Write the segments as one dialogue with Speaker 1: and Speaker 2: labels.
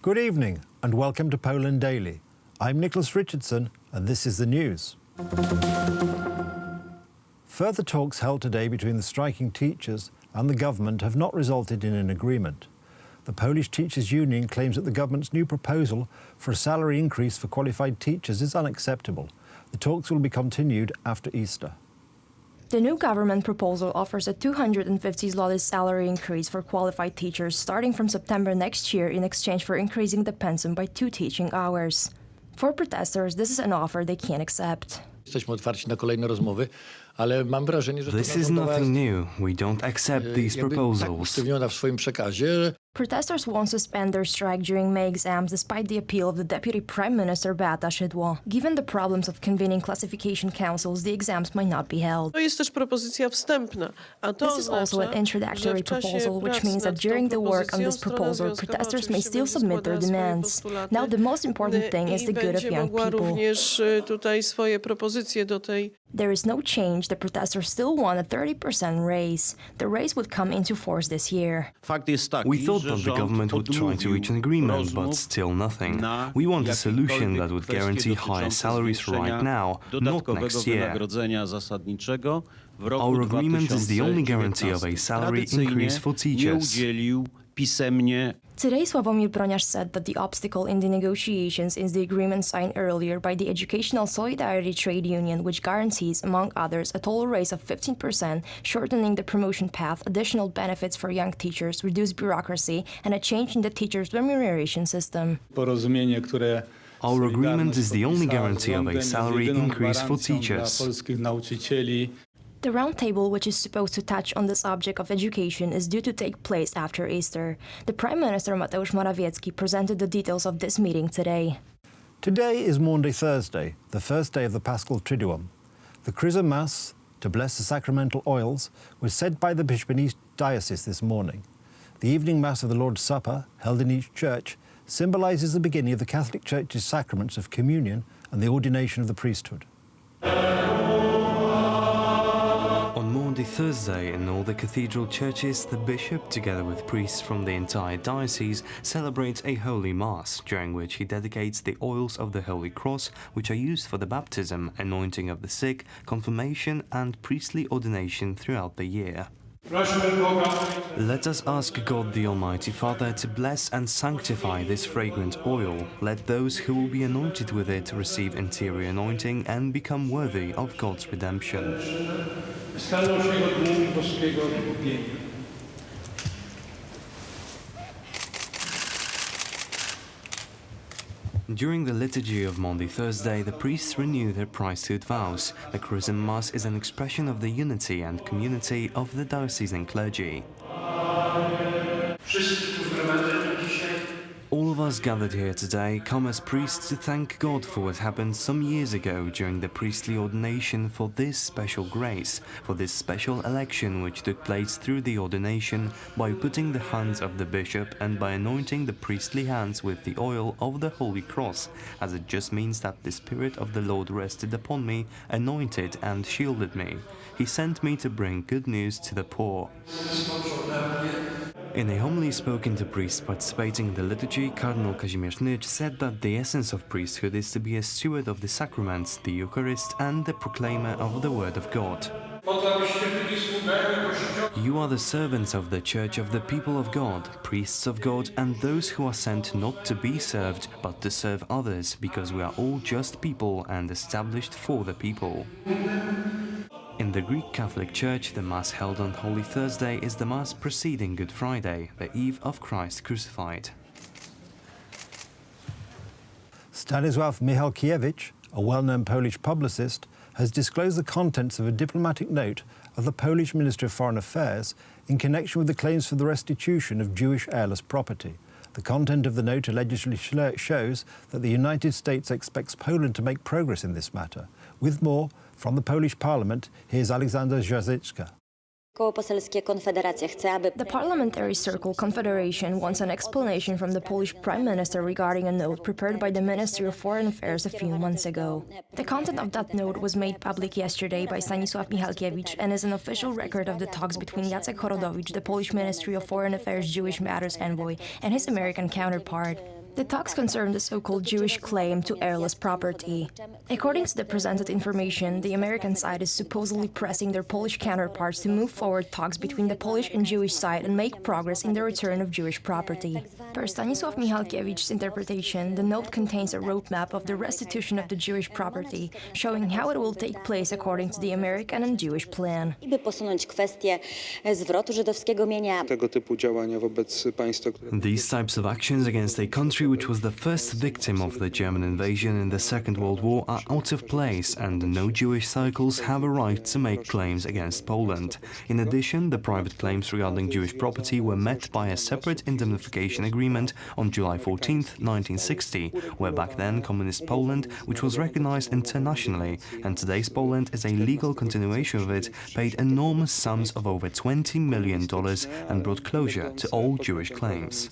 Speaker 1: Good evening and welcome to Poland Daily. I'm Nicholas Richardson and this is the news. Further talks held today between the striking teachers and the government have not resulted in an agreement. The Polish Teachers' Union claims that the government's new proposal for a salary increase for qualified teachers is unacceptable. The talks will be continued after Easter.
Speaker 2: The new government proposal offers a 250 zlotys salary increase for qualified teachers starting from September next year in exchange for increasing the pensum by 2 teaching hours. For protesters, this is an offer they can't accept.
Speaker 3: Jesteśmy otwarci na kolejne rozmowy, ale mam wrażenie, że
Speaker 4: This is nothing new. We don't accept these proposals.
Speaker 3: Usztywniona w swoim przekazie.
Speaker 2: Protesters won't suspend their strike during May exams despite the appeal of the Deputy Prime Minister Beata Szydło. Given the problems of convening classification councils, the exams might not be held.
Speaker 5: To jest też propozycja wstępna, a to
Speaker 2: This is also an introductory proposal, which means that during the work on this proposal, protesters may still submit their demands. Now, the most important thing is the good of young people.
Speaker 5: Tutaj swoje propozycje do tej.
Speaker 2: There is no change. The protesters still want a 30% raise. The raise would come into force this year.
Speaker 4: We thought that the government would try to reach an agreement, but still nothing. We want a solution that would guarantee higher salaries right now, not next year. Our agreement is the only guarantee of a salary increase for teachers.
Speaker 2: Today, Sławomir Broniarz said that the obstacle in the negotiations is the agreement signed earlier by the Educational Solidarity Trade Union, which guarantees, among others, a total raise of 15%, shortening the promotion path, additional benefits for young teachers, reduced bureaucracy, and a change in the teachers' remuneration system.
Speaker 4: Our agreement is the only guarantee of a salary increase for teachers.
Speaker 2: The roundtable, which is supposed to touch on the subject of education, is due to take place after Easter. The Prime Minister Mateusz Morawiecki presented the details of this meeting today.
Speaker 1: Today is Maundy Thursday, the first day of the Paschal Triduum. The Chrism Mass, to bless the sacramental oils, was said by the Bishop in each diocese this morning. The evening Mass of the Lord's Supper, held in each church, symbolises the beginning of the Catholic Church's sacraments of communion and the ordination of the priesthood.
Speaker 4: On Maundy Thursday, in all the cathedral churches, the bishop, together with priests from the entire diocese, celebrates a Holy Mass, during which he dedicates the oils of the Holy Cross, which are used for the baptism, anointing of the sick, confirmation and priestly ordination throughout the year. Let us ask God the Almighty Father to bless and sanctify this fragrant oil. Let those who will be anointed with it receive interior anointing and become worthy of God's redemption. During the liturgy of Maundy Thursday, the priests renew their priesthood vows. The Chrism Mass is an expression of the unity and community of the diocesan clergy. All of us gathered here today come as priests to thank God for what happened some years ago during the priestly ordination, for this special grace, for this special election which took place through the ordination by putting the hands of the bishop and by anointing the priestly hands with the oil of the Holy Cross, as it just means that the Spirit of the Lord rested upon me, anointed and shielded me. He sent me to bring good news to the poor. In a homily spoken to priests participating in the liturgy, Cardinal Kazimierz Dolny said that the essence of priesthood is to be a steward of the sacraments, the Eucharist, and the proclaimer of the Word of God. You are the servants of the Church of the people of God, priests of God, and those who are sent not to be served, but to serve others, because we are all just people and established for the people. In the Greek Catholic Church, the Mass held on Holy Thursday is the Mass preceding Good Friday, the eve of Christ crucified.
Speaker 1: Stanisław Michalkiewicz, a well-known Polish publicist, has disclosed the contents of a diplomatic note of the Polish Ministry of Foreign Affairs in connection with the claims for the restitution of Jewish heirless property. The content of the note allegedly shows that the United States expects Poland to make progress in this matter. With more, from the Polish Parliament, here's Alexander Jazycka.
Speaker 2: The Parliamentary Circle Confederation wants an explanation from the Polish Prime Minister regarding a note prepared by the Ministry of Foreign Affairs a few months ago. The content of that note was made public yesterday by Stanisław Michalkiewicz and is an official record of the talks between Jacek Horodowicz, the Polish Ministry of Foreign Affairs Jewish Matters envoy, and his American counterpart. The talks concern the so-called Jewish claim to heirless property. According to the presented information, the American side is supposedly pressing their Polish counterparts to move forward talks between the Polish and Jewish side and make progress in the return of Jewish property. Per Stanisław Michalkiewicz's interpretation, the note contains a roadmap of the restitution of the Jewish property, showing how it will take place according to the American and Jewish plan.
Speaker 6: By posunąć kwestię zwrotu żydowskiego mienia.
Speaker 7: Tego typu działania wobec państwa.
Speaker 4: These types of actions against a country which was the first victim of the German invasion in the Second World War are out of place, and no Jewish circles have a right to make claims against Poland. In addition, the private claims regarding Jewish property were met by a separate indemnification agreement on July 14, 1960, where back then communist Poland, which was recognized internationally, and today's Poland is a legal continuation of it, paid enormous sums of over $20 million and brought closure to all Jewish claims.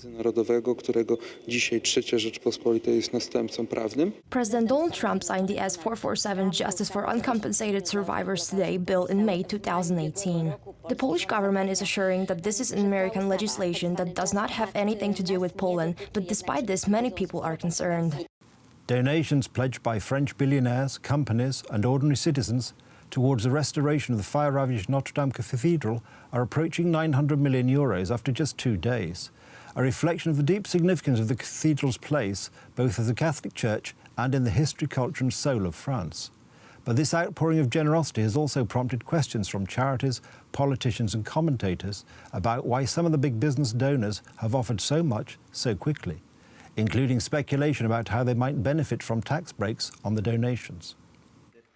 Speaker 7: Którego dzisiaj Trzecia Rzeczpospolita jest następcą prawnym.
Speaker 2: President Donald Trump signed the S-447 Justice for Uncompensated Survivors Today bill in May 2018. The Polish government is assuring that this is an American legislation that does not have anything to do with Poland, but despite this, many people are concerned.
Speaker 1: Donations pledged by French billionaires, companies and ordinary citizens towards the restoration of the fire-ravaged Notre Dame Cathedral are approaching €900 million after just 2 days, a reflection of the deep significance of the cathedral's place both as a Catholic Church and in the history, culture and soul of France. But this outpouring of generosity has also prompted questions from charities, politicians and commentators about why some of the big business donors have offered so much so quickly, including speculation about how they might benefit from tax breaks on the donations.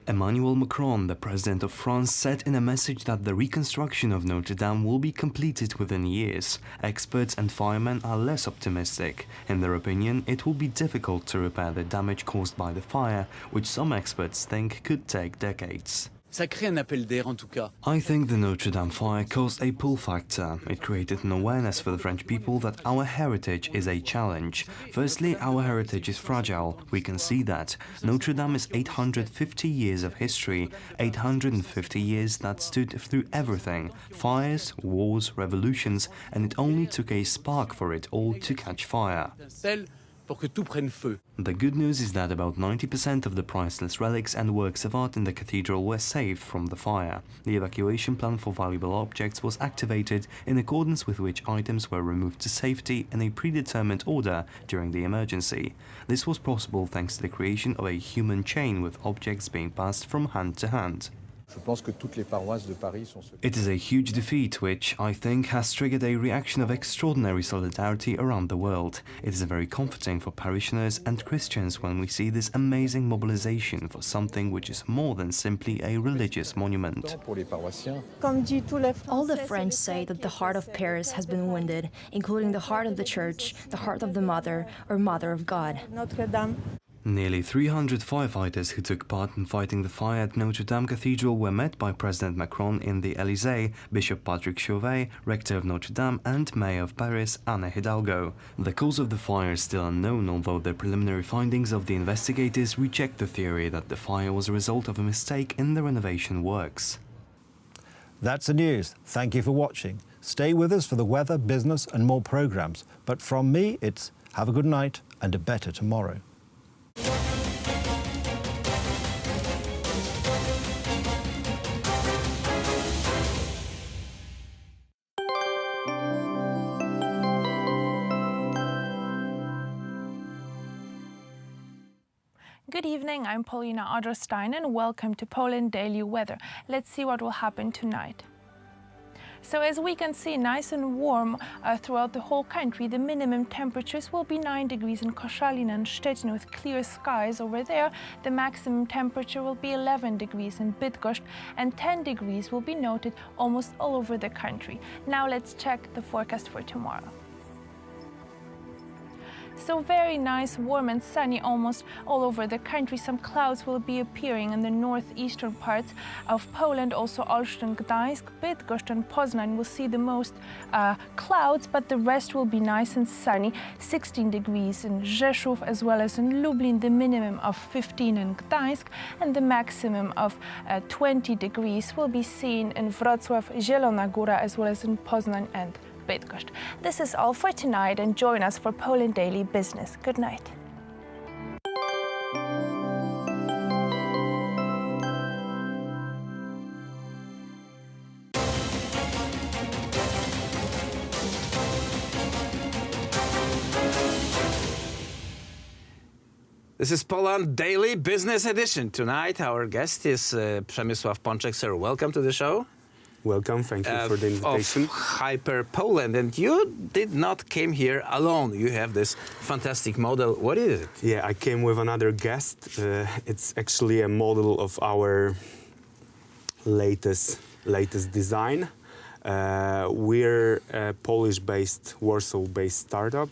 Speaker 4: Emmanuel Macron, the president of France, said in a message that the reconstruction of Notre Dame will be completed within years. Experts and firemen are less optimistic. In their opinion, it will be difficult to repair the damage caused by the fire, which some experts think could take decades.
Speaker 8: Ça crée un appel d'air en tout cas.
Speaker 4: I think the Notre Dame fire caused a pull factor. It created an awareness for the French people that our heritage is a challenge. Firstly, our heritage is fragile. We can see that. Notre Dame is 850 years of history, 850 years that stood through everything. Fires, wars, revolutions, and it only took a spark for it all to catch fire.
Speaker 8: Pour que tout prenne feu.
Speaker 4: The good news is that about 90% of the priceless relics and works of art in the cathedral were saved from the fire. The evacuation plan for valuable objects was activated, in accordance with which items were removed to safety in a predetermined order during the emergency. This was possible thanks to the creation of a human chain with objects being passed from hand to hand. It is a huge defeat which, I think, has triggered a reaction of extraordinary solidarity around the world. It is very comforting for parishioners and Christians when we see this amazing mobilization for something which is more than simply a religious monument.
Speaker 2: All the French say that the heart of Paris has been wounded, including the heart of the Church, the heart of the Mother, or Mother of God.
Speaker 4: Nearly 300 firefighters who took part in fighting the fire at Notre Dame Cathedral were met by President Macron in the Élysée, Bishop Patrick Chauvet, rector of Notre Dame, and Mayor of Paris, Anne Hidalgo. The cause of the fire is still unknown, although the preliminary findings of the investigators reject the theory that the fire was a result of a mistake in the renovation works.
Speaker 1: That's the news. Thank you for watching. Stay with us for the weather, business and more programmes. But from me, it's have a good night and a better tomorrow.
Speaker 9: Good evening, I'm Paulina Otterstein and welcome to Poland Daily Weather. Let's see what will happen tonight. So as we can see, nice and warm throughout the whole country. The minimum temperatures will be 9 degrees in Koszalin and Szczecin with clear skies over there. The maximum temperature will be 11 degrees in Bydgoszcz and 10 degrees will be noted almost all over the country. Now let's check the forecast for tomorrow. So very nice, warm and sunny almost all over the country. Some clouds will be appearing in the northeastern parts of Poland. Also Olsztyn, Gdańsk, Bydgoszcz and Poznań will see the most clouds, but the rest will be nice and sunny. 16 degrees in Rzeszów as well as in Lublin, the minimum of 15 in Gdańsk and the maximum of 20 degrees will be seen in Wrocław, Zielona Góra as well as in Poznań and Bydgoszcz. This is all for tonight, and join us for Poland Daily Business. Good night.
Speaker 10: This is Poland Daily Business Edition. Tonight, our guest is Przemysław Pączek. Sir, welcome to the show.
Speaker 11: Welcome, thank you for the invitation.
Speaker 10: Of Hyper Poland, and you did not came here alone. You have this fantastic model. What is it?
Speaker 11: Yeah, I came with another guest. It's actually a model of our latest design. We're a Polish-based, Warsaw-based startup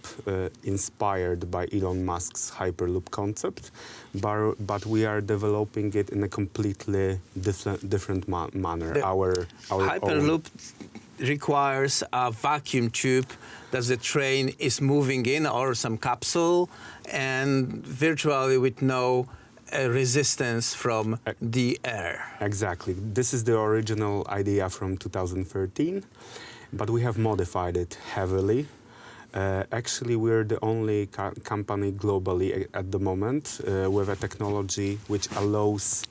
Speaker 11: inspired by Elon Musk's Hyperloop concept, but we are developing it in a completely different manner. Our
Speaker 10: Hyperloop requires a vacuum tube that the train is moving in, or some capsule, and virtually with no resistance from the air.
Speaker 11: Exactly. This is the original idea from 2013, but we have modified it heavily. Actually, we're the only company globally at the moment with a technology which allows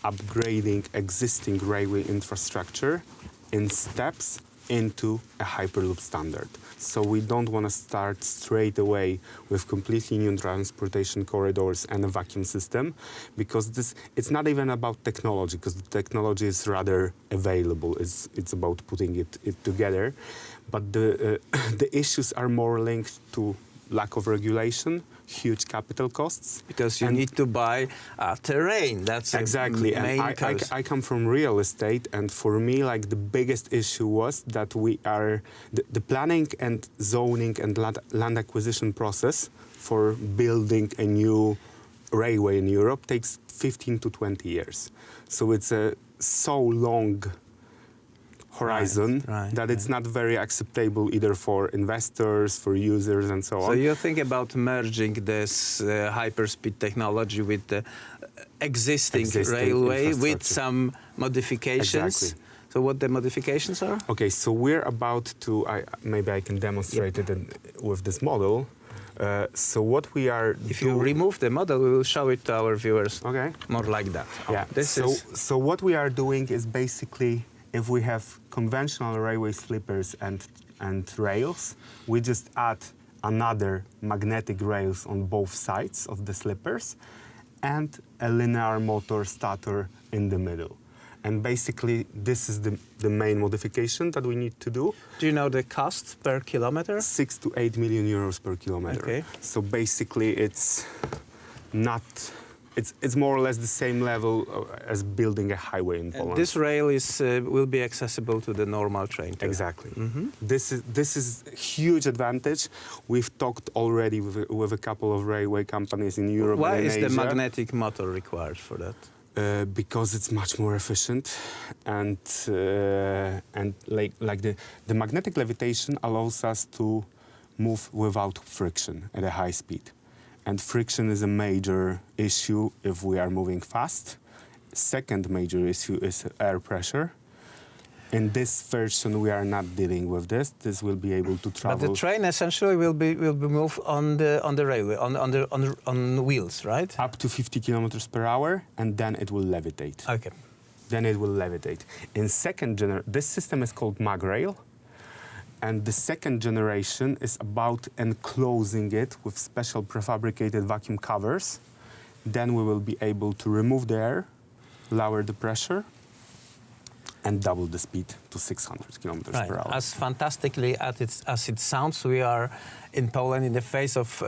Speaker 11: upgrading existing railway infrastructure in steps into a Hyperloop standard. So we don't want to start straight away with completely new transportation corridors and a vacuum system, because it's not even about technology, because the technology is rather available. It's about putting it together. But the issues are more linked to lack of regulation, huge capital costs.
Speaker 10: Because you need to buy terrain. That's
Speaker 11: exactly.
Speaker 10: The main
Speaker 11: and I come from real estate, and for me, like, the biggest issue was that we are the planning and zoning and land acquisition process for building a new railway in Europe takes 15 to 20 years. So it's a so long horizon that it's not very acceptable either for investors, for users, and so on.
Speaker 10: So you think about merging this hyperspeed technology with the existing railway with some modifications.
Speaker 11: Exactly.
Speaker 10: So what the modifications are?
Speaker 11: Okay, so we're about to, maybe I can demonstrate it with this model. So what we are
Speaker 10: If you remove the model, we will show it to our viewers.
Speaker 11: Okay.
Speaker 10: More like that.
Speaker 11: Yeah. So what we are doing is basically, if we have conventional railway sleepers and rails, we just add another magnetic rails on both sides of the sleepers and a linear motor stator in the middle. And basically, this is the main modification that we need to do.
Speaker 10: Do you know the cost per kilometer?
Speaker 11: 6 to 8 million euros per kilometer.
Speaker 10: Okay.
Speaker 11: So basically, it's not... It's more or less the same level as building a highway in Poland.
Speaker 10: And this rail will be accessible to the normal train too.
Speaker 11: Exactly. This is a huge advantage. We've talked already with a couple of railway companies in Europe.
Speaker 10: Why
Speaker 11: and in
Speaker 10: is
Speaker 11: Asia.
Speaker 10: the magnetic motor required for that?
Speaker 11: Because it's much more efficient, and like the magnetic levitation allows us to move without friction at a high speed. And friction is a major issue if we are moving fast. Second major issue is air pressure. In this version, we are not dealing with this. This will be able to travel.
Speaker 10: But the train essentially will be moved on the railway on wheels, right?
Speaker 11: Up to 50 kilometers per hour, and then it will levitate.
Speaker 10: Okay.
Speaker 11: Then it will levitate. In second generation, this system is called MagRail. And the second generation is about enclosing it with special prefabricated vacuum covers. Then we will be able to remove the air, lower the pressure, and double the speed to 600 kilometers per hour.
Speaker 10: As fantastically as it sounds, we are in Poland in the phase of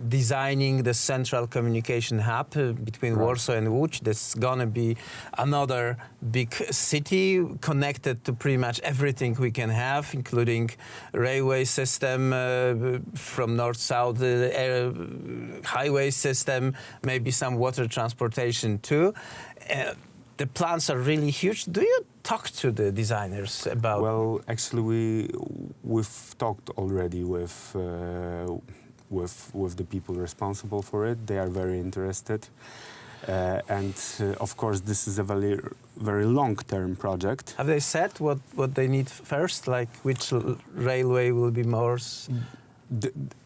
Speaker 10: designing the central communication hub between Warsaw and Łódź. That's going to be another big city connected to pretty much everything we can have, including railway system from north-south, highway system, maybe some water transportation too. The plans are really huge. Do you talk to the designers about?
Speaker 11: Well, actually, we've talked already with the people responsible for it. They are very interested. Of course, this is a very, very long-term project.
Speaker 10: Have they said what they need first, like which railway will be more?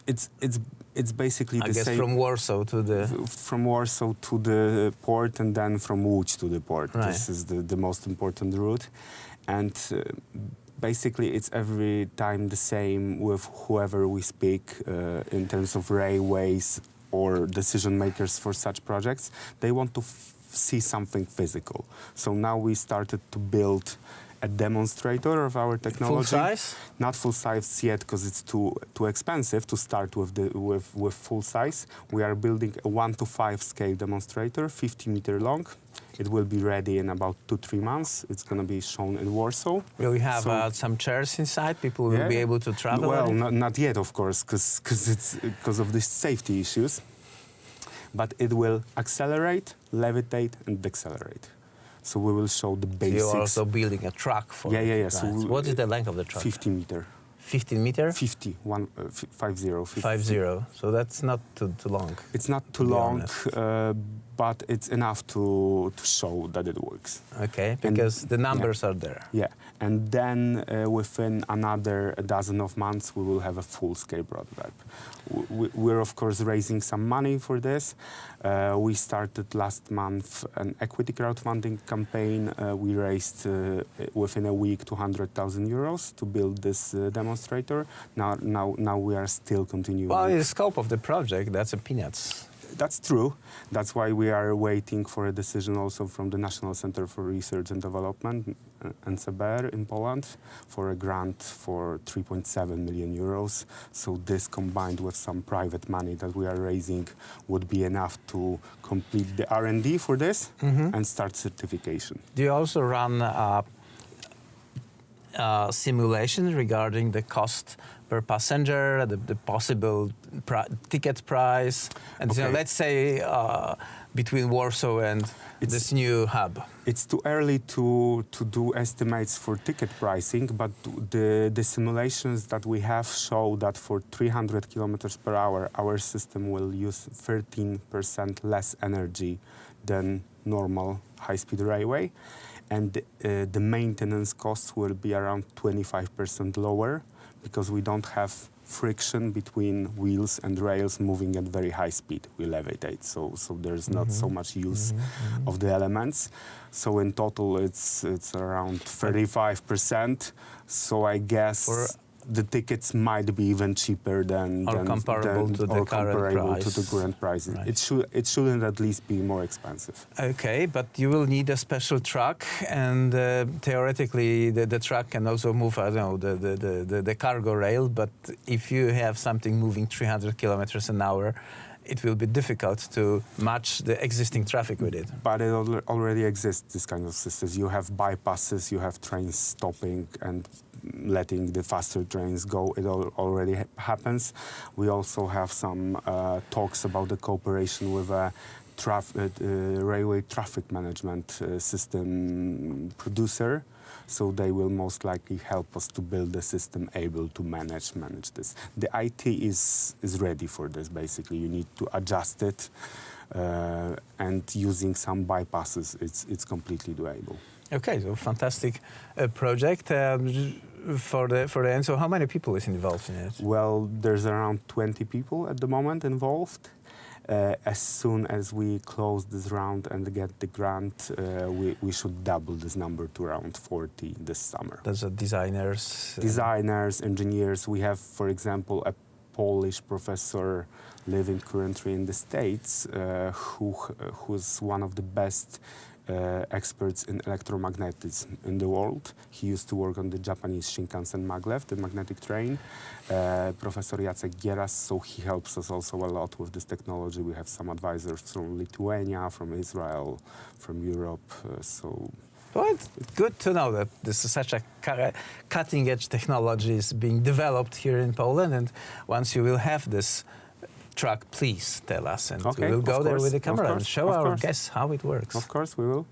Speaker 11: It's basically the same.
Speaker 10: From Warsaw to the...
Speaker 11: From Warsaw to the port, and then from Łódź to the port.
Speaker 10: Right.
Speaker 11: This is the most important route. And basically, it's every time the same with whoever we speak in terms of railways or decision makers for such projects. They want to see something physical. So now we started to build a demonstrator of our technology.
Speaker 10: Full size?
Speaker 11: Not full size yet, because it's too expensive to start with full size. We are building a 1:5 scale demonstrator, 50 meter long. It will be ready in about 2-3 months. It's going to be shown in Warsaw.
Speaker 10: Will we have some chairs inside? People will be able to travel?
Speaker 11: Well, not yet, of course, because of the safety issues. But it will accelerate, levitate, and decelerate. So we will show the basics.
Speaker 10: So you're also building a truck for
Speaker 11: Yeah.
Speaker 10: Right.
Speaker 11: So
Speaker 10: what is the length of the truck?
Speaker 11: 50 meter.
Speaker 10: 15 meter?
Speaker 11: 50. 50.
Speaker 10: 50. So that's not too long.
Speaker 11: It's not too long, but it's enough to show that it works.
Speaker 10: Okay, because the numbers are there.
Speaker 11: Yeah, and then within another dozen of months, we will have a full-scale prototype. We're, of course, raising some money for this. We started last month an equity crowdfunding campaign. We raised, within a week, 200,000 euros to build this demonstrator. Now we are still continuing.
Speaker 10: Well, in the scope of the project, that's a peanuts.
Speaker 11: That's true. That's why we are waiting for a decision also from the National Center for Research and Development, NCBR, in Poland, for a grant for 3.7 million euros. So this, combined with some private money that we are raising, would be enough to complete the R&D for this and start certification.
Speaker 10: Do you also run simulation regarding the cost per passenger, the possible ticket price, and
Speaker 11: Okay.
Speaker 10: let's say between Warsaw and this new hub?
Speaker 11: It's too early to do estimates for ticket pricing, but the simulations that we have show that for 300 kilometers per hour, our system will use 13% less energy than normal high-speed railway. And the maintenance costs will be around 25% lower, because we don't have friction between wheels and rails moving at very high speed. We levitate, so there's not so much use of the elements. So in total, it's around 35%. So I guess the tickets might be even cheaper than
Speaker 10: comparable to the
Speaker 11: current prices.
Speaker 10: Right.
Speaker 11: It shouldn't at least be more expensive.
Speaker 10: Okay, but you will need a special truck, and theoretically the truck can also move, I don't know, the cargo rail. But if you have something moving 300 kilometers an hour, it will be difficult to match the existing traffic with it.
Speaker 11: But it already exists, this kind of systems. You have bypasses, you have trains stopping and letting the faster trains go. It already happens. We also have some talks about the cooperation with a railway traffic management system producer. So they will most likely help us to build a system able to manage this. The IT is ready for this, basically. You need to adjust it, and using some bypasses, it's completely doable.
Speaker 10: Okay, so fantastic project for the end. So how many people is involved in it?
Speaker 11: Well, there's around 20 people at the moment involved. As soon as we close this round and get the grant, we should double this number to around 40 this summer.
Speaker 10: Those are designers?
Speaker 11: Designers, engineers. We have, for example, a Polish professor living currently in the States who's one of the best experts in electromagnetism in the world. He used to work on the Japanese Shinkansen maglev, the magnetic train. Professor Jacek Gieras, so he helps us also a lot with this technology. We have some advisors from Lithuania, from Israel, from Europe.
Speaker 10: Well, it's good to know that this is such a cutting-edge technology is being developed here in Poland. And once you will have this truck, please tell us, and we will go there with the camera and show our guests how it works.
Speaker 11: Of course, we will.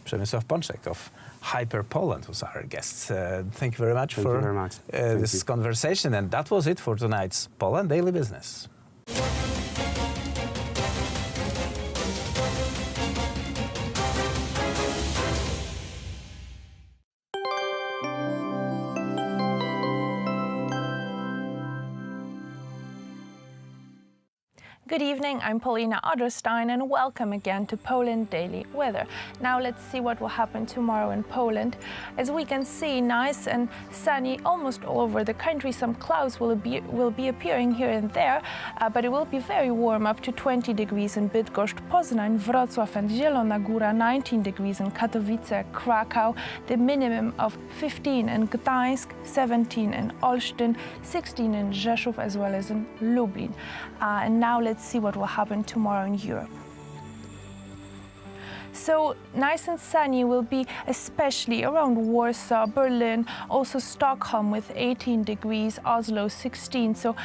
Speaker 10: Przemysław Pączek of Hyper Poland was our guest. Thank you very much for this conversation. And that was it for tonight's Poland Daily Business.
Speaker 9: Good evening, I'm Paulina Otterstein and welcome again to Poland Daily Weather. Now let's see what will happen tomorrow in Poland. As we can see, nice and sunny almost all over the country. Some clouds will be appearing here and there, but it will be very warm, up to 20 degrees in Bydgoszcz, Poznań, Wrocław and Zielona Góra, 19 degrees in Katowice, Krakow, the minimum of 15 in Gdańsk, 17 in Olsztyn, 16 in Rzeszów as well as in Lublin. And now let's see what will happen tomorrow in Europe. So nice and sunny will be especially around Warsaw, Berlin, also Stockholm with 18 degrees, Oslo 16, so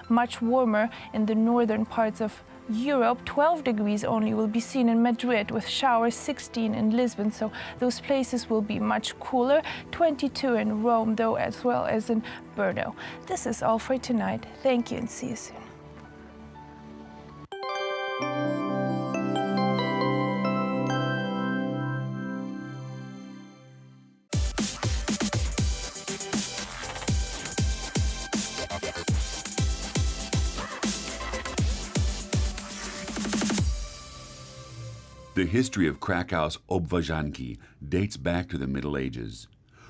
Speaker 9: much warmer in the northern parts of Europe. 12 degrees only will be seen in Madrid with showers, 16 in Lisbon, so those places will be much cooler. 22 in Rome though, as well as in Brno. This is all for tonight. Thank you and see you soon.
Speaker 12: The history of Krakow's Obwarzanki dates back to the Middle Ages.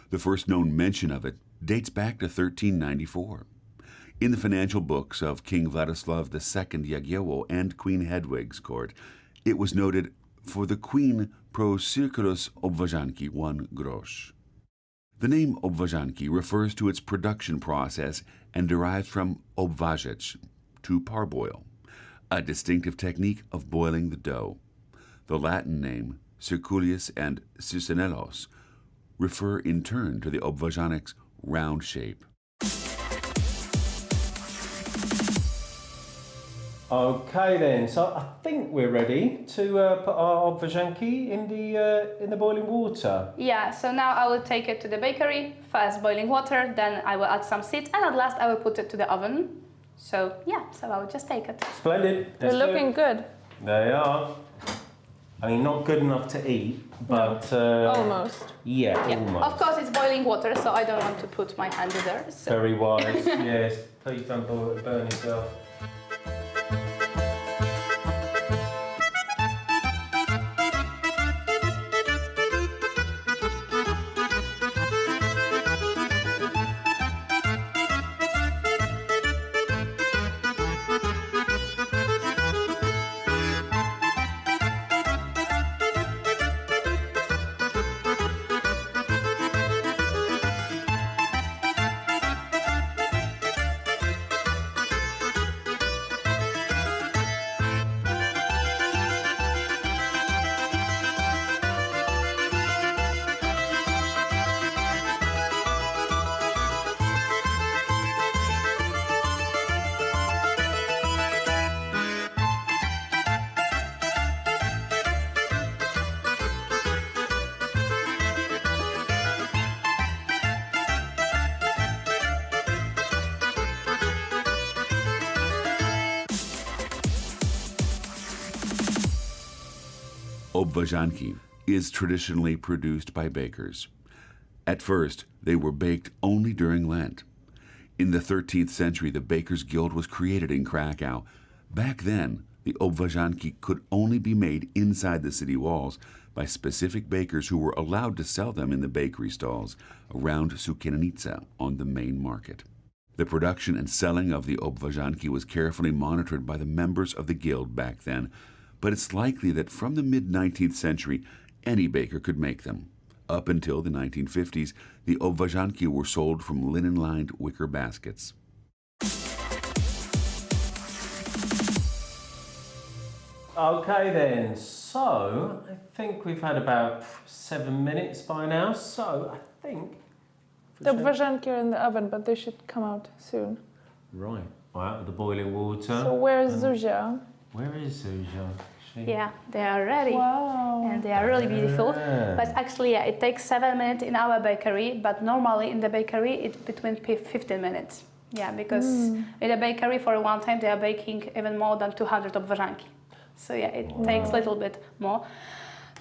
Speaker 12: The first known mention of it dates back to 1394. In the financial books of King Vladislav II Jagiełło and Queen Hedwig's court, it was noted, for the queen pro circulus Obwarzanki 1 grosz. The name Obwarzanki refers to its production process and derives from obważyć, to parboil, a distinctive technique of boiling the dough. The Latin name, circulius and circenellos, refer in turn to the obwarzanek's round shape.
Speaker 13: Okay then, so I think we're ready to put our obwarzanki in the boiling water.
Speaker 14: Yeah, so now I will take it to the bakery, first boiling water, then I will add some seeds, and at last I will put it to the oven. So yeah, so I will just take it.
Speaker 13: Splendid.
Speaker 9: They're looking good.
Speaker 13: They are. I mean, not good enough to eat, but...
Speaker 9: almost.
Speaker 13: Yeah, almost.
Speaker 14: Of course, it's boiling water, so I don't want to put my hand in there. So.
Speaker 13: Very wise, yes. Please don't burn yourself.
Speaker 12: Obwarzanki is traditionally produced by bakers. At first, they were baked only during Lent. In the 13th century, the Bakers' Guild was created in Krakow. Back then, the Obwarzanki could only be made inside the city walls by specific bakers who were allowed to sell them in the bakery stalls around Sukiennica on the main market. The production and selling of the Obwarzanki was carefully monitored by the members of the guild back then, but it's likely that from the mid-19th century, any baker could make them. Up until the 1950s, the Obwarzanki were sold from linen-lined wicker baskets.
Speaker 13: Okay then, so I think we've had about 7 minutes by now, so I think...
Speaker 9: The obwarzanki are in the oven, but they should come out soon.
Speaker 13: Right, out of the boiling water.
Speaker 9: So where's Zuzia?
Speaker 13: Where is Zuzia?
Speaker 14: Yeah, they are ready.
Speaker 9: Wow.
Speaker 14: And they are really beautiful.
Speaker 13: Yeah.
Speaker 14: But actually, yeah, it takes 7 minutes in our bakery, but normally in the bakery it's between 15 minutes. Yeah, because in the bakery for one time they are baking even more than 200 obwarzanki. So yeah, it takes a little bit more.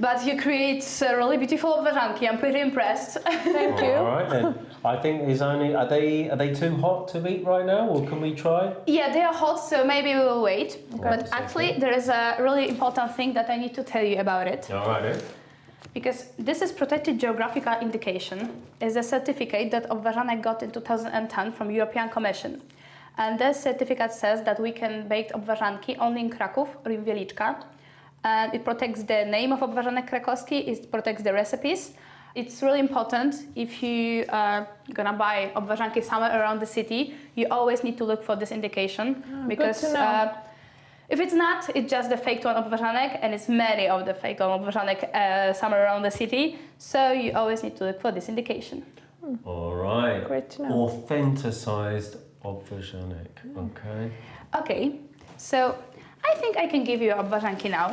Speaker 14: But you create a really beautiful obwarzanki. I'm pretty impressed.
Speaker 9: Thank you.
Speaker 13: All right then. I think there's only. Are they too hot to eat right now, or can we try?
Speaker 14: Yeah, they are hot, so maybe we will wait.
Speaker 13: Okay.
Speaker 14: But actually, there is a really important thing that I need to tell you about it.
Speaker 13: All right then.
Speaker 14: Because this is protected geographical indication. It's a certificate that obwarzanek got in 2010 from European Commission. And this certificate says that we can bake obwarzanki only in Krakow or in Wieliczka. And it protects the name of obwarzanek krakowski, it protects the recipes. It's really important if you are gonna buy obwarzanki somewhere around the city, you always need to look for this indication. Because if it's not, it's just the fake one obwarzanek, and it's many of the fake one obwarzanek somewhere around the city. So you always need to look for this indication.
Speaker 13: All right.
Speaker 9: Great to know.
Speaker 13: Authenticized obwarzanek. Okay.
Speaker 14: Okay, so I think I can give you obwarzanki now.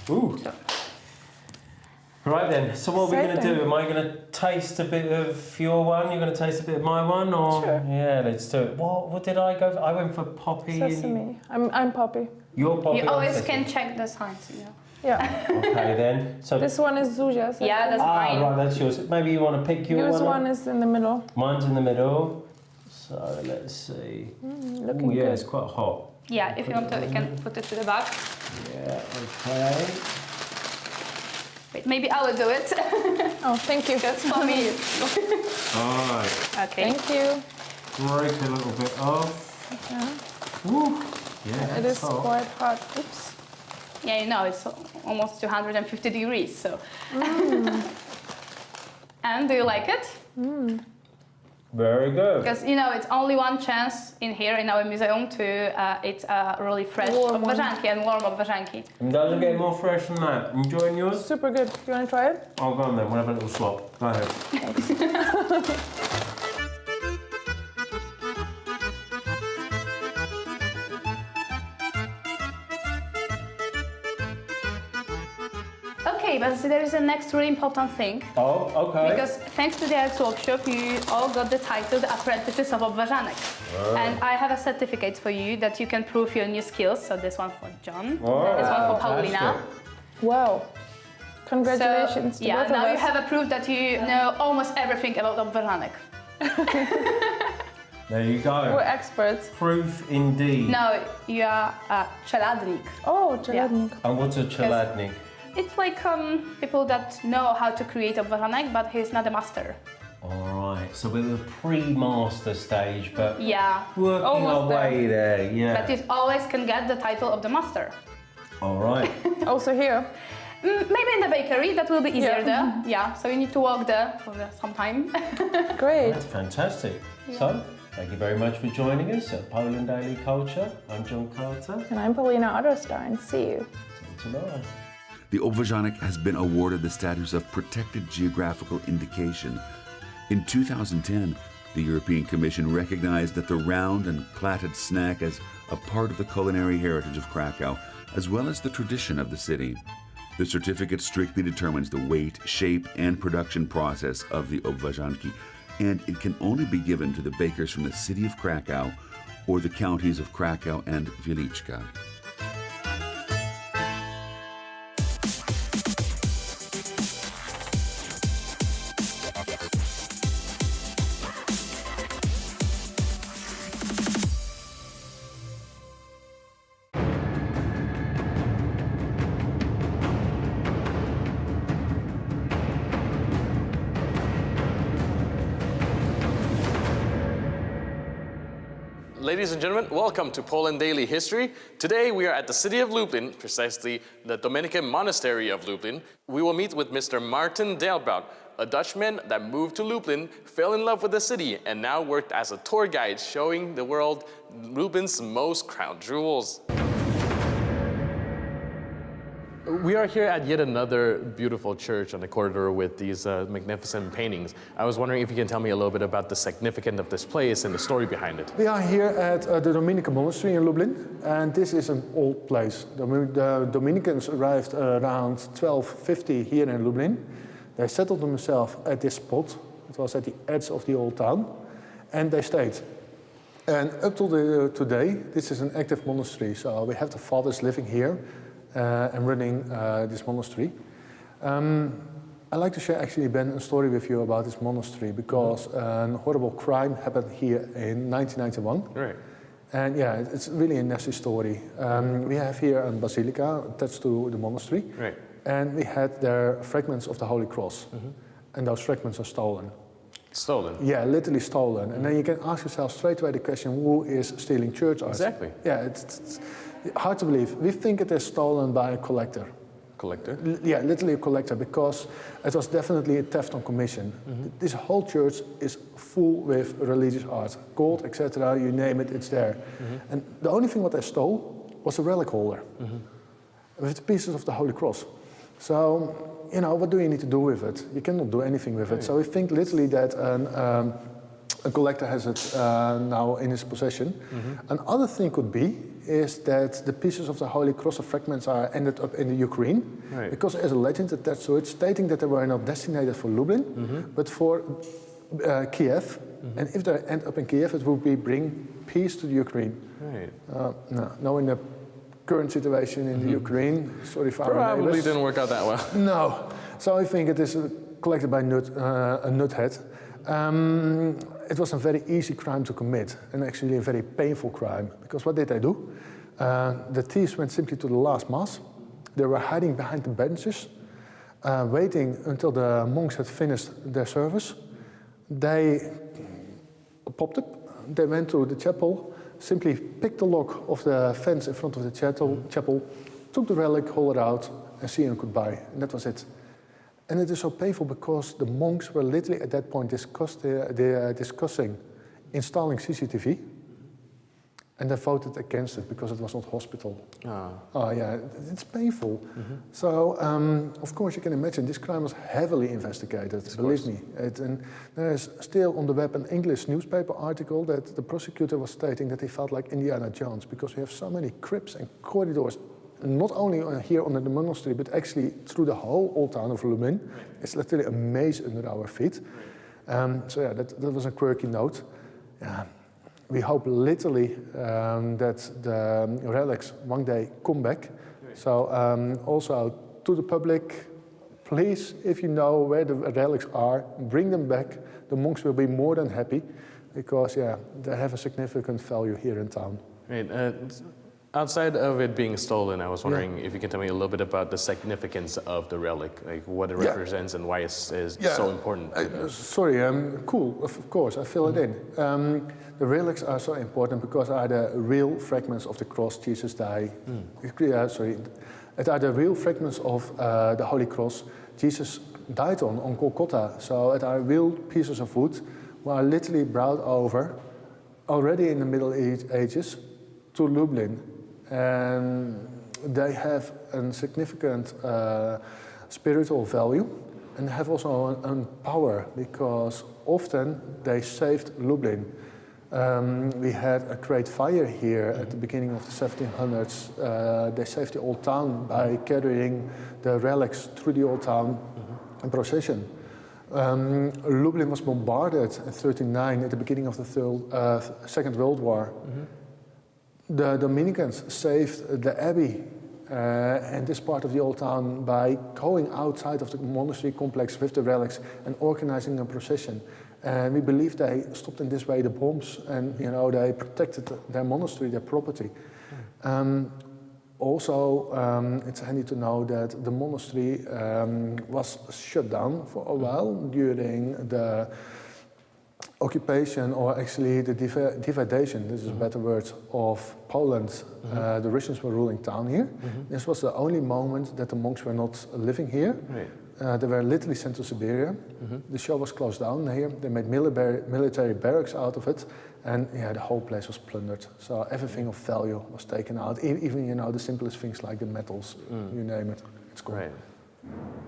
Speaker 13: Ooh.
Speaker 14: So.
Speaker 13: Right then, so what are we going to
Speaker 9: Exciting.
Speaker 13: do? Am I going to taste a bit of your one? You're going to taste a bit of my one? Or?
Speaker 9: Sure.
Speaker 13: Yeah, let's do it. What did I go for? I went for poppy.
Speaker 9: Sesame. I'm Poppy.
Speaker 13: You're poppy.
Speaker 14: You
Speaker 13: I'm
Speaker 14: always
Speaker 13: sesame.
Speaker 14: can check the signs, you know.
Speaker 9: Yeah.
Speaker 13: Okay then. So
Speaker 9: This one is Zuzia's.
Speaker 14: Yeah, that's mine.
Speaker 13: right, that's yours. Maybe you want to pick your
Speaker 9: Yours
Speaker 13: one.
Speaker 9: one is in the middle.
Speaker 13: Mine's in the middle. So let's see.
Speaker 9: Looking
Speaker 13: yeah,
Speaker 9: good.
Speaker 13: it's quite hot.
Speaker 14: Yeah, if you want to, you can put it to the back.
Speaker 13: Yeah. Okay.
Speaker 14: Wait, maybe I will do it.
Speaker 9: Oh, thank you.
Speaker 14: Because for me.
Speaker 13: All right.
Speaker 14: Okay.
Speaker 9: Thank you.
Speaker 13: Break a little bit off.
Speaker 9: Yeah.
Speaker 13: Woo. Yeah,
Speaker 9: It
Speaker 13: that's
Speaker 9: is
Speaker 13: hot.
Speaker 9: quite hot. Oops.
Speaker 14: Yeah, you know, it's almost 250 degrees, so. And do you like it?
Speaker 13: Very good.
Speaker 14: Because, you know, it's only one chance in here in our museum to eat a really fresh
Speaker 9: Warm one.
Speaker 14: obwarzanki and warm obwarzanki.
Speaker 13: It doesn't get more fresh than that. Enjoying yours?
Speaker 9: Super good. You want to try it?
Speaker 13: Oh, go on then. We'll have a little swap. Go ahead.
Speaker 14: Okay, but there is a next really important thing.
Speaker 13: Oh, okay.
Speaker 14: Because thanks to the arts workshop, you all got the title The Apprentices of Obwarzanek.
Speaker 13: Oh.
Speaker 14: And I have a certificate for you that you can prove your new skills. So this one for John,
Speaker 13: Oh,
Speaker 14: this one for Paulina.
Speaker 13: fantastic.
Speaker 9: Wow. Congratulations
Speaker 14: So,
Speaker 9: to
Speaker 14: yeah,
Speaker 9: both
Speaker 14: now
Speaker 9: of
Speaker 14: you
Speaker 9: us.
Speaker 14: have a proof that you know almost everything about obwarzanek.
Speaker 13: There you
Speaker 9: We're
Speaker 13: go.
Speaker 9: experts.
Speaker 13: Proof indeed.
Speaker 14: No, you are a czeladnik.
Speaker 9: Oh, czeladnik.
Speaker 13: And what's a czeladnik?
Speaker 14: It's like people that know how to create obwarzanek, but he's not a master.
Speaker 13: All right. So we're the pre-master stage, but
Speaker 14: Yeah,
Speaker 13: working our
Speaker 14: almost
Speaker 13: way there. Yeah.
Speaker 14: But you always can get the title of the master.
Speaker 13: All right.
Speaker 9: Also here.
Speaker 14: Maybe in the bakery, that will be easier
Speaker 9: Yeah.
Speaker 14: there. Yeah, so you need to walk there for some time.
Speaker 9: Great.
Speaker 13: That's fantastic. So, thank you very much for joining us at Poland Daily Culture. I'm John Carter.
Speaker 9: And I'm Paulina Otterstein. See you.
Speaker 13: Till tomorrow.
Speaker 12: The obwarzanek has been awarded the status of protected geographical indication. In 2010, the European Commission recognized that the round and plaited snack as a part of the culinary heritage of Krakow, as well as the tradition of the city. The certificate strictly determines the weight, shape, and production process of the obwarzanki, and it can only be given to the bakers from the city of Krakow or the counties of Krakow and Wieliczka.
Speaker 15: Ladies and gentlemen, welcome to Poland Daily History. Today we are at the city of Lublin, precisely the Dominican Monastery of Lublin. We will meet with Mr. Martin Dalebout, a Dutchman that moved to Lublin, fell in love with the city, and now worked as a tour guide showing the world Lublin's most crown jewels. We are here at yet another beautiful church on the corridor with these magnificent paintings. I was wondering if you can tell me a little bit about the significance of this place and the story behind it.
Speaker 16: We are here at the Dominican Monastery in Lublin, and this is an old place. The Dominicans arrived around 1250 here in Lublin. They settled themselves at this spot. It was at the edge of the old town, and they stayed. And up to today, this is an active monastery, so we have the fathers living here and running this monastery. I'd like to share actually, Ben, a story with you about this monastery because a horrible crime happened here in 1991.
Speaker 15: Right.
Speaker 16: And yeah, it's really a nasty story. We have here a basilica attached to the monastery.
Speaker 15: Right.
Speaker 16: And we had there fragments of the Holy Cross. And those fragments are stolen.
Speaker 15: Stolen?
Speaker 16: Yeah, literally stolen. And then you can ask yourself straight away the question, who is stealing church art?
Speaker 15: Exactly.
Speaker 16: Yeah, it's hard to believe. We think it is stolen by a collector.
Speaker 15: Collector?
Speaker 16: Yeah, literally a collector, because it was definitely a theft on commission. This whole church is full with religious art, gold, etc. You name it, it's there. And the only thing what they stole was a relic holder with pieces of the Holy Cross. So, you know, what do you need to do with it? You cannot do anything with it. So we think literally that a collector has it now in his possession. Another thing could be is that the pieces of the Holy Cross of fragments are ended up in the Ukraine, because there's a legend attached to it stating that they were not destined for Lublin, but for Kiev. And if they end up in Kiev, it would be bring peace to the Ukraine. No, in the current situation in the Ukraine, sorry for our neighbors.
Speaker 15: Probably didn't work out that well.
Speaker 16: No. So I think it is collected by a nuthead. It was a very easy crime to commit, and actually a very painful crime, because what did they do? The thieves went simply to the last mass. They were hiding behind the benches, waiting until the monks had finished their service. They popped up, they went to the chapel, simply picked the lock of the fence in front of the chapel, took the relic holder out, and saying goodbye, and that was it. And it is so painful because the monks were literally at that point discussing installing CCTV, and they voted against it because it was not hospital. Oh yeah, it's painful. So of course you can imagine this crime was heavily investigated, believe me. And there's still on the web an English newspaper article that the prosecutor was stating that he felt like Indiana Jones because we have so many crypts and corridors, not only here under the monastery, but actually through the whole old town of Lublin. It's literally a maze under our feet. So yeah, that was a quirky note. We hope literally that the relics one day come back. So also to the public, please, if you know where the relics are, bring them back. The monks will be more than happy because yeah, they have a significant value here in town.
Speaker 15: Right. Outside of it being stolen, I was wondering if you can tell me a little bit about the significance of the relic, like what it represents and why it's so important.
Speaker 16: Cool, of course, I fill it in. The relics are so important because they are the real fragments of the cross Jesus died. It are the real fragments of the Holy Cross Jesus died on Golgotha. So it are real pieces of wood who are literally brought over already in the Middle Ages to Lublin. And they have a significant spiritual value and have also a power because often they saved Lublin. We had a great fire here at the beginning of the 1700s. They saved the old town by carrying the relics through the old town in procession. Lublin was bombarded in 1939 at the beginning of the Second World War. The Dominicans saved the abbey and this part of the old town by going outside of the monastery complex with the relics and organizing a procession. And we believe they stopped in this way the bombs and they protected their monastery, their property. Also, it's handy to know that the monastery was shut down for a while during the occupation, or actually the dividation, this is a better word, of Poland. The Russians were ruling town here. This was the only moment that the monks were not living here. They were literally sent to Siberia. The show was closed down here. They made military barracks out of it. And yeah, the whole place was plundered. So everything of value was taken out. Even, the simplest things like the metals, you name it, it's gone.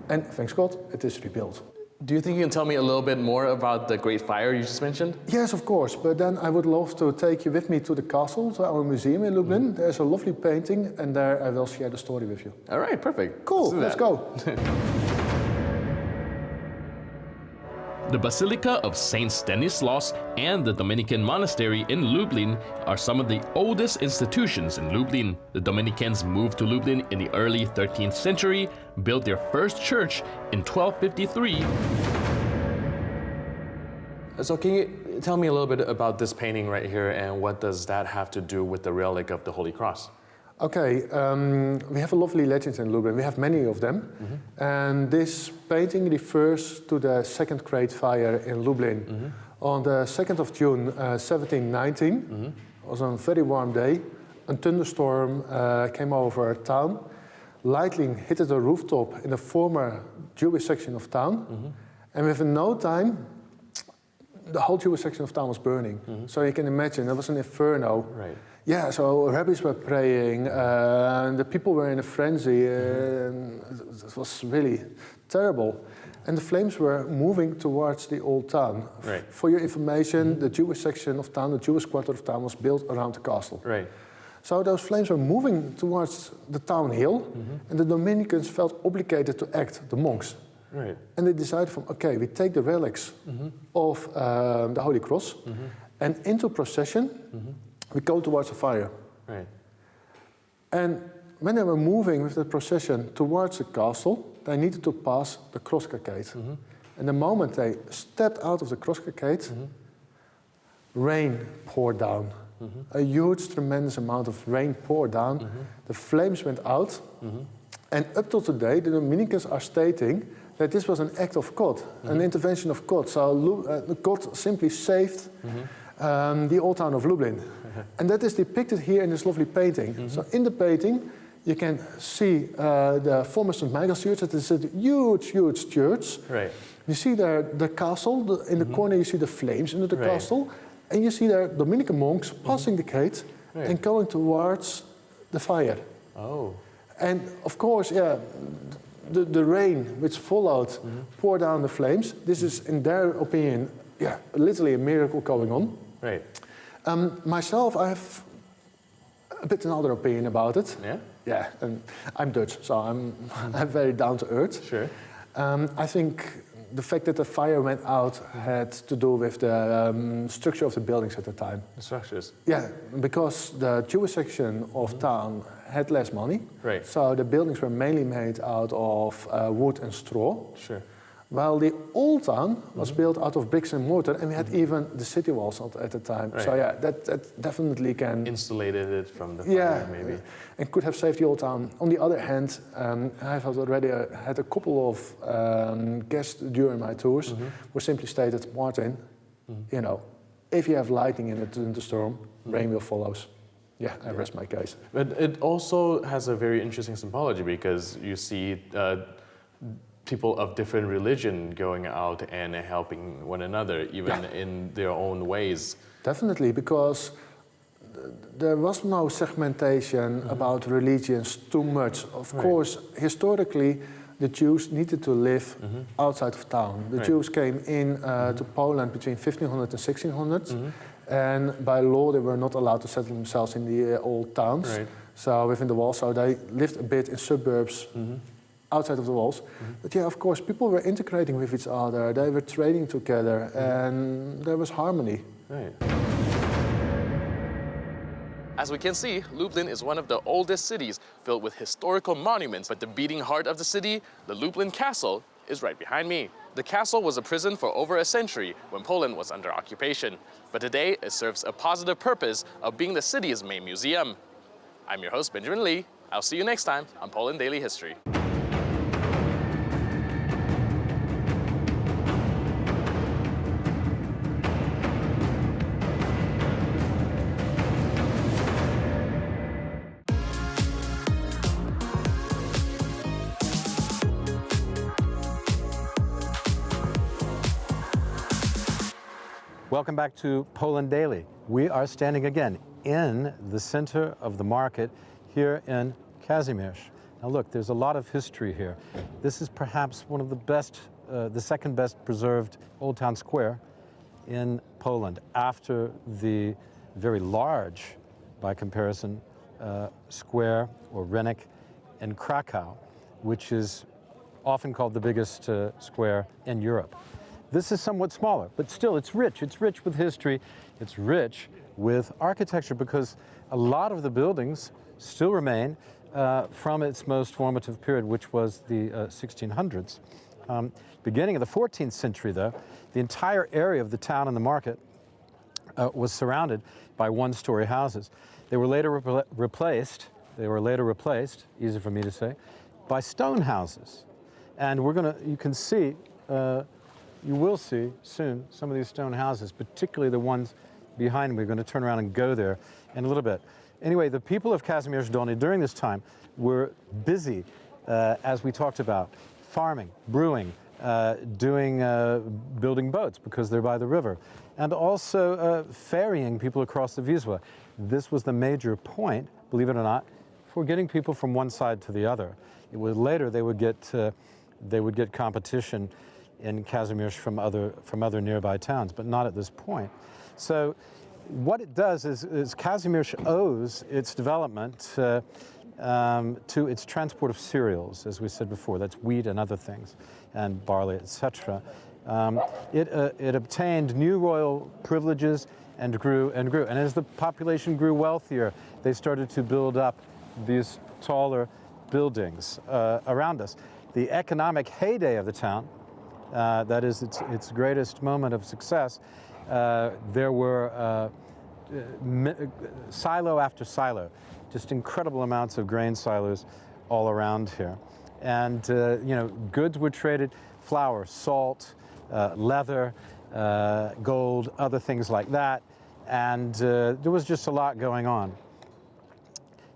Speaker 16: And thanks God, it is rebuilt.
Speaker 15: Do you think you can tell me a little bit more about the Great Fire you just mentioned?
Speaker 16: Yes, of course, but then I would love to take you with me to the castle, to our museum in Lublin. There's a lovely painting, and there I will share the story with you.
Speaker 15: All right, perfect.
Speaker 16: Cool, let's go.
Speaker 15: The Basilica of Saint Stanislaus and the Dominican Monastery in Lublin are some of the oldest institutions in Lublin. The Dominicans moved to Lublin in the early 13th century, built their first church in 1253. So can you tell me a little bit about this painting right here, and what does that have to do with the relic of the Holy Cross?
Speaker 16: Okay, we have a lovely legend in Lublin. We have many of them. And this painting refers to the Second Great Fire in Lublin. On the 2nd of June, 1719, it was a very warm day. A thunderstorm came over town. Lightning hit the rooftop in the former Jewish section of town. And within no time, the whole Jewish section of town was burning. So you can imagine, it was an inferno.
Speaker 15: Right.
Speaker 16: Yeah, so rabbis were praying, the people were in a frenzy, and it was really terrible. And the flames were moving towards the old town.
Speaker 15: Right.
Speaker 16: For your information, the Jewish section of town, the Jewish quarter of town, was built around the castle.
Speaker 15: Right.
Speaker 16: So those flames were moving towards the town hill, and the Dominicans felt obligated to act, the monks.
Speaker 15: Right.
Speaker 16: And they decided from, okay, we take the relics of the Holy Cross, and into procession, we go towards the fire.
Speaker 15: Right.
Speaker 16: And when they were moving with the procession towards the castle, they needed to pass the cross caccade. And the moment they stepped out of the cross caccade, rain poured down. A huge, tremendous amount of rain poured down. The flames went out. And up till today, the Dominicans are stating that this was an act of God, an intervention of God. So God simply saved the old town of Lublin. And that is depicted here in this lovely painting. So in the painting, you can see the former St. Michael's Church. It is a huge, huge church.
Speaker 15: Right.
Speaker 16: You see there the castle. In the corner, you see the flames under the castle. And you see there Dominican monks passing the gate and going towards the fire.
Speaker 15: Oh.
Speaker 16: And of course, yeah, the rain which followed poured down the flames. This is, in their opinion, yeah, literally a miracle going on.
Speaker 15: Right.
Speaker 16: Myself, I have a bit another opinion about it.
Speaker 15: Yeah?
Speaker 16: Yeah, and I'm Dutch, so I'm very down to earth.
Speaker 15: Sure.
Speaker 16: I think the fact that the fire went out had to do with the structure of the buildings at the time.
Speaker 15: The structures?
Speaker 16: Yeah, because the Jewish section of town had less money.
Speaker 15: Right.
Speaker 16: So the buildings were mainly made out of wood and straw.
Speaker 15: Sure.
Speaker 16: While the old town was built out of bricks and mortar, and we had even the city walls at the time.
Speaker 15: Right.
Speaker 16: So yeah, that definitely can...
Speaker 15: Insulated it from the fire, maybe.
Speaker 16: And could have saved the old town. On the other hand, I've already had a couple of guests during my tours who simply stated, Martin, you know, if you have lightning in a thunderstorm, rain will follow. Yeah, I rest my case.
Speaker 15: But it also has a very interesting symbology, because you see people of different religion going out and helping one another, even in their own ways.
Speaker 16: Definitely, because there was no segmentation about religions too much. Of course, historically, the Jews needed to live outside of town. The Jews came in to Poland between 1500 and 1600, and by law they were not allowed to settle themselves in the old towns.
Speaker 15: Right.
Speaker 16: So within the walls, so they lived a bit in suburbs outside of the walls. But yeah, of course, people were integrating with each other, they were trading together, and there was harmony.
Speaker 15: Right. As we can see, Lublin is one of the oldest cities filled with historical monuments, but the beating heart of the city, the Lublin Castle, is right behind me. The castle was a prison for over a century when Poland was under occupation, but today it serves a positive purpose of being the city's main museum. I'm your host, Benjamin Lee. I'll see you next time on Poland Daily History.
Speaker 17: Welcome back to Poland Daily. We are standing again in the center of the market here in Kazimierz. Now look, there's a lot of history here. This is perhaps one of the best, the second best preserved Old Town Square in Poland, after the very large, by comparison, square or Rynek in Krakow, which is often called the biggest square in Europe. This is somewhat smaller, but still it's rich. It's rich with history. It's rich with architecture because a lot of the buildings still remain from its most formative period, which was the 1600s. Beginning of the 14th century, though, the entire area of the town and the market was surrounded by one-story houses. They were later replaced, easy for me to say, by stone houses. And you can see, you will see soon some of these stone houses, particularly the ones behind me. We're going to turn around and go there in a little bit. Anyway, the people of Kazimierz Dolny during this time were busy, as we talked about, farming, brewing, building boats because they're by the river, and also ferrying people across the Wisła. This was the major point, believe it or not, for getting people from one side to the other. It was later they would get competition in Kazimierz from other nearby towns, but not at this point. So what it does is Kazimierz owes its development to its transport of cereals, as we said before. That's wheat and other things, and barley, etc. It obtained new royal privileges and grew and grew. And as the population grew wealthier, they started to build up these taller buildings around us. The economic heyday of the town, that is its greatest moment of success, there were silo after silo, just incredible amounts of grain silos all around here. And goods were traded, flour, salt, leather, gold, other things like that. And there was just a lot going on.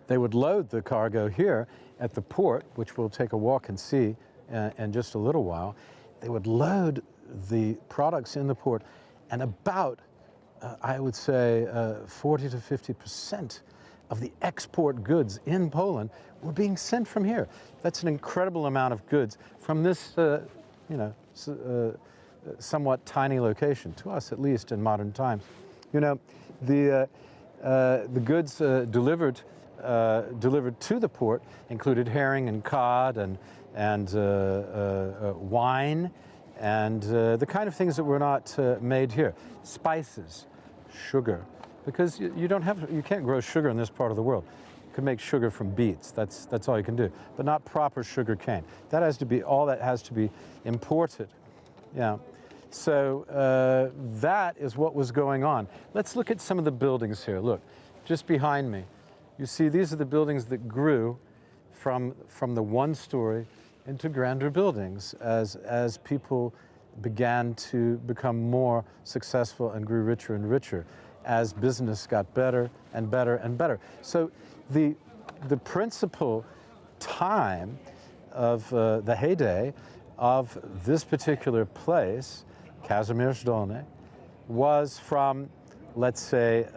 Speaker 17: They would load the cargo here at the port, which we'll take a walk and see in just a little while. They would load the products in the port, and about, I would say, 40 to 50% of the export goods in Poland were being sent from here. That's an incredible amount of goods from this, somewhat tiny location, to us at least in modern times. The goods delivered to the port included herring and cod and wine and the kind of things that were not made here. Spices, sugar, because you can't grow sugar in this part of the world. You can make sugar from beets. That's all you can do, but not proper sugar cane. That has to be imported. Yeah. So that is what was going on. Let's look at some of the buildings here. Look, just behind me. You see, these are the buildings that grew from the one story into grander buildings as people began to become more successful and grew richer and richer as business got better and better and better. So the principal time of the heyday of this particular place, Kazimierz Dolny, was from, let's say,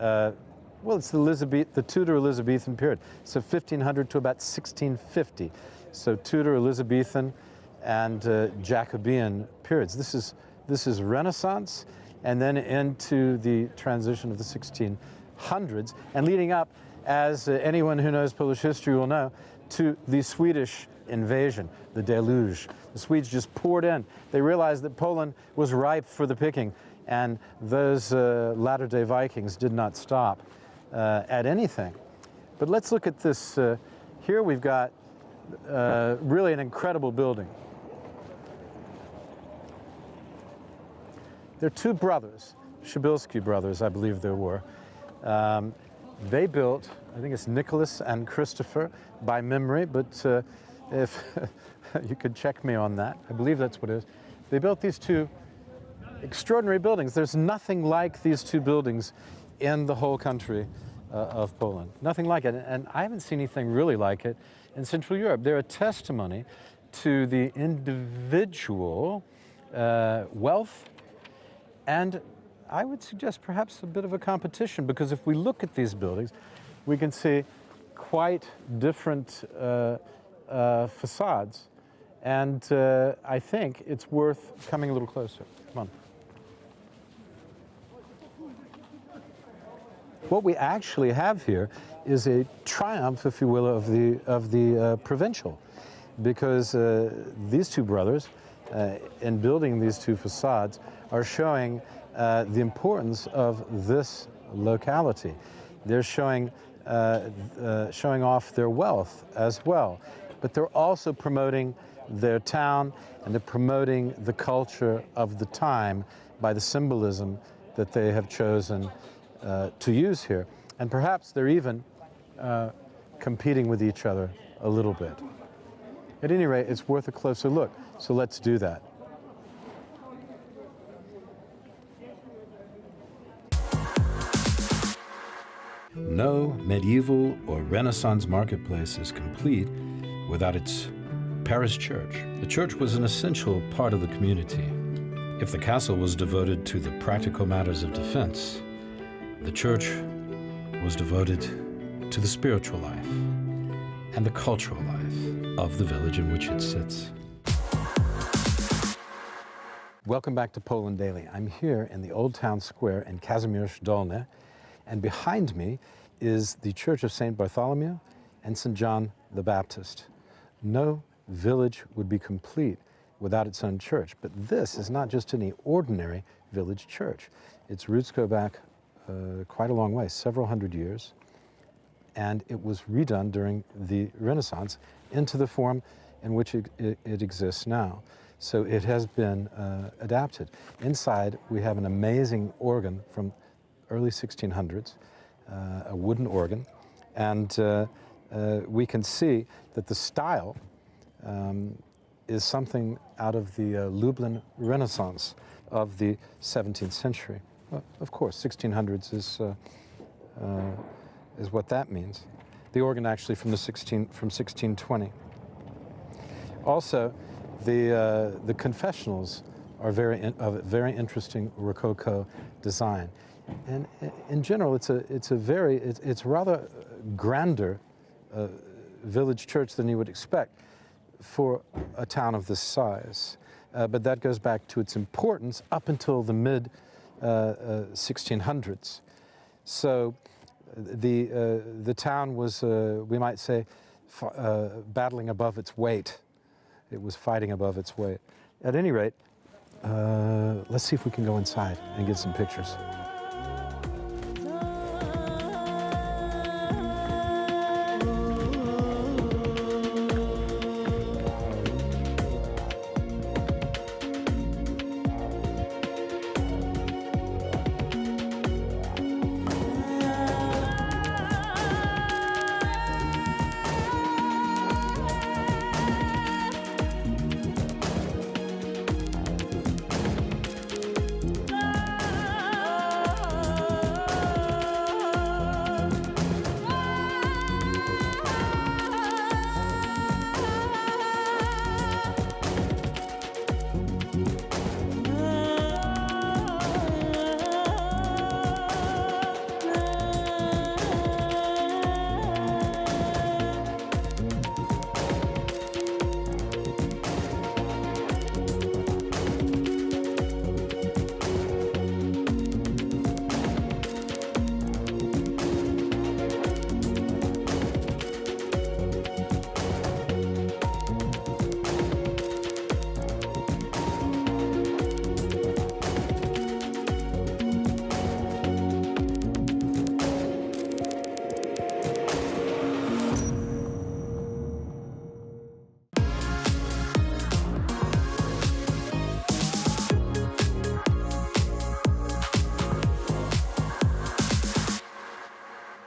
Speaker 17: it's the Tudor Elizabethan period, so 1500 to about 1650. So Tudor, Elizabethan, and Jacobean periods. This is Renaissance, and then into the transition of the 1600s, and leading up, as anyone who knows Polish history will know, to the Swedish invasion, the deluge. The Swedes just poured in. They realized that Poland was ripe for the picking, and those latter-day Vikings did not stop at anything. But let's look at this. Here we've got really an incredible building. They're two brothers, Przybylski brothers, I believe there were. They built, I think it's Nicholas and Christopher by memory, but if you could check me on that, I believe that's what it is. They built these two extraordinary buildings. There's nothing like these two buildings in the whole country of Poland. Nothing like it, and I haven't seen anything really like it in Central Europe. They're a testimony to the individual wealth, and I would suggest perhaps a bit of a competition, because if we look at these buildings, we can see quite different facades, and I think it's worth coming a little closer. Come on. What we actually have here is a triumph, if you will, of the provincial, because these two brothers in building these two facades are showing the importance of this locality. They're showing off their wealth as well, but they're also promoting their town, and they're promoting the culture of the time by the symbolism that they have chosen to use here. And perhaps they're even competing with each other a little bit. At any rate, it's worth a closer look, so let's do that.
Speaker 18: No medieval or Renaissance marketplace is complete without its parish church. The church was an essential part of the community. If the castle was devoted to the practical matters of defense, the church was devoted to the spiritual life and the cultural life of the village in which it sits.
Speaker 17: Welcome back to Poland Daily. I'm here in the Old Town Square in Kazimierz Dolny, and behind me is the Church of St. Bartholomew and St. John the Baptist. No village would be complete without its own church, but this is not just any ordinary village church. Its roots go back quite a long way, several hundred years, and it was redone during the Renaissance into the form in which it exists now. So it has been adapted. Inside, we have an amazing organ from early 1600s, a wooden organ, and we can see that the style is something out of the Lublin Renaissance of the 17th century. Well, of course, 1600s is what that means. The organ actually from 1620. Also, the confessionals are of a very interesting Rococo design, and in general, it's rather grander village church than you would expect for a town of this size. But that goes back to its importance up until the mid 1600s. So the town was, we might say, battling above its weight. It was fighting above its weight. At any rate, let's see if we can go inside and get some pictures.